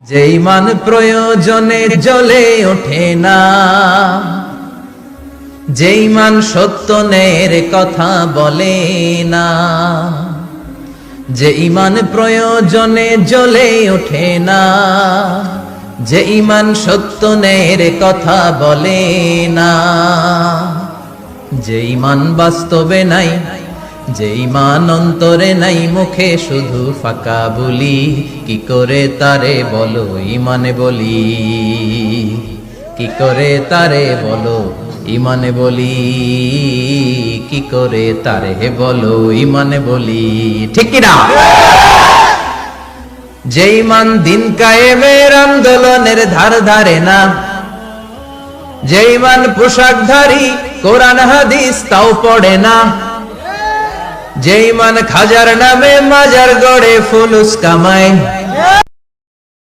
যে ঈমান প্রয়োজনে জ্বলে ওঠে না, যে ঈমান সত্য ন্যায়ের কথা বলে না, যে ঈমান প্রয়োজনে জ্বলে ওঠে না, যে ঈমান সত্য ন্যায়ের কথা বলে না, যে ঈমান বাস্তবে নাই, যে ঈমান অন্তরে নাই, মুখে শুধু ফাঁকা বলি, কি করে তারে বলো ঈমানে বলি, কি করে তারে বলো ঈমানে বলি, কি করে তারে বলো ঈমানে বলি, ঠিক কি না? যে ঈমান দিন কায়েমের আন্দোলনের ধার ধারে না, যে ঈমান পোশাকধারী কোরআন হাদিস তাও পড়ে না, যে ঈমান খাজার নামে মাজার গড়ে ফুলুস কামায়,